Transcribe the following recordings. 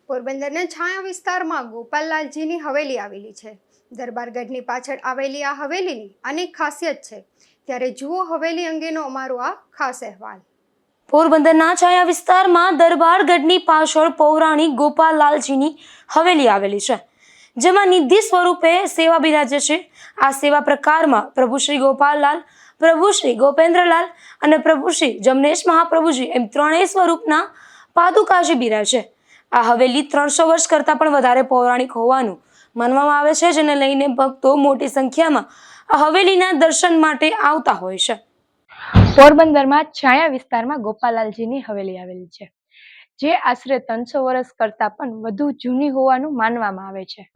પોરબંદરના છાયા વિસ્તારમાં ગોપાલલાલજીની હવેલી આવેલી છે। દરબારગઢની પાછળ આવેલી આ હવેલીની અનેક ખાસિયત છે। ત્યારે જુઓ હવેલી અંગેનો અમારો આ ખાસ અહેવાલ। પોરબંદરના છાયા વિસ્તારમાં દરબારગઢની પાછળ પૌરાણિક ગોપાલલાલજીની હવેલી આવેલી છે, જેમાં નિધિ સ્વરૂપે સેવા બિરાજે છે। આ સેવા પ્રકારમાં પ્રભુ શ્રી ગોપાલલાલ, પ્રભુ શ્રી ગોપેન્દ્રલાલ અને પ્રભુ શ્રી જમનેશ મહાપ્રભુજી એમ ત્રણેય સ્વરૂપના પાદુકાજી બિરાજે છે। આ હવેલી 300 વર્ષ કરતાં પણ વધારે પૌરાણિક હોવાનું માનવામાં આવે છે, જેને લઈને ભક્તો મોટી સંખ્યામાં આ હવેલીના દર્શન માટે આવતા હોય છે। પોરબંદરમાં છાયા વિસ્તારમાં ગોપાલલાલજીની હવેલી આવેલી છે, જે આશરે 300 વર્ષ કરતાં પણ વધુ જૂની હોવાનું માનવામાં આવે છે।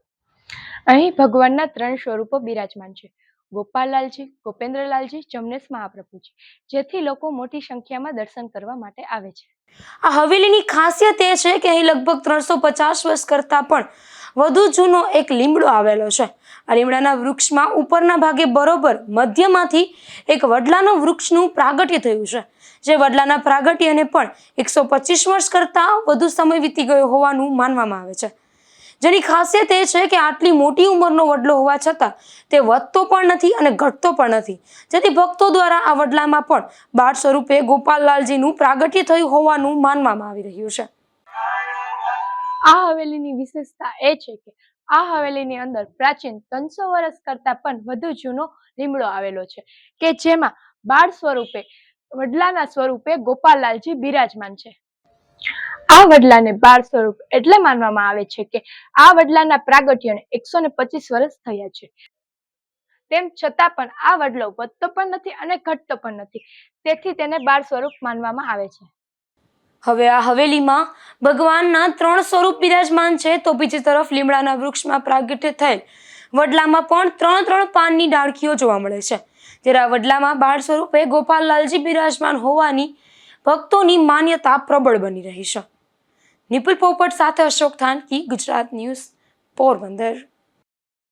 અહીં ભગવાનના 3 સ્વરૂપો બિરાજમાન છે: ગોપાલલાલજી, ગોપેન્દ્રલાલજી, જમનેશ મહાપ્રભુજી, જેથી લોકો મોટી સંખ્યામાં દર્શન કરવા માટે આવે છે। આ હવેલીની ખાસિયત એ છે કે અહીં લગભગ 350 વર્ષ કરતાં પણ વધુ જૂનો એક લીમડો આવેલો છે। આ લીમડાના વૃક્ષમાં ઉપરના ભાગે બરોબર મધ્યમાંથી એક વડલાનો વૃક્ષનું પ્રાગટ્ય થયું છે, જે વડલાના પ્રાગટ્યને પણ 125 વર્ષ કરતાં વધુ સમય વીતી ગયો હોવાનું માનવામાં આવે છે। જેની ખાસિયત એ છે કે આટલી મોટી ઉંમરનો વડલો હોવા છતાં તે વધતો પણ નથી અને ઘટતો પણ નથી, જેથી ભક્તો દ્વારા આ વડલામાં પણ બાળ સ્વરૂપે ગોપાલલાલજીનું પ્રાગટ્ય થયું હોવાનું માનવામાં આવી રહ્યું છે। આ હવેલીની વિશેષતા એ છે કે આ હવેલીની અંદર પ્રાચીન 300 વર્ષ કરતાં પણ વધુ જૂનો લીમડો આવેલો છે, કે જેમાં બાળ સ્વરૂપે વડલાના સ્વરૂપે ગોપાલલાલજી બિરાજમાન છે। આ વડલાને બાળ સ્વરૂપ એટલે માનવામાં આવે છે કે આ વડલાના પ્રાગટ્યને 125 વર્ષ થયા છે। તેમ છતાં પણ આ વડલો વધતો પણ નથી અને ઘટતો પણ નથી, તેથી તેને બાળ સ્વરૂપ માનવામાં આવે છે। હવે આ હવેલીમાં ભગવાનના 3 સ્વરૂપ બિરાજમાન છે, તો બીજી તરફ લીમડાના વૃક્ષમાં પ્રાગટ્ય થયેલ વડલામાં પણ 3 પાનની ડાળખીઓ જોવા મળે છે। જ્યારે આ વડલામાં બાળ સ્વરૂપે ગોપાલલાલજી બિરાજમાન હોવાની ભક્તોની માન્યતા પ્રબળ બની રહી છે। નિપુલ પોપટ સાથે અશોક થાનકી, ગુજરાત ન્યૂઝ, પોરબંદર।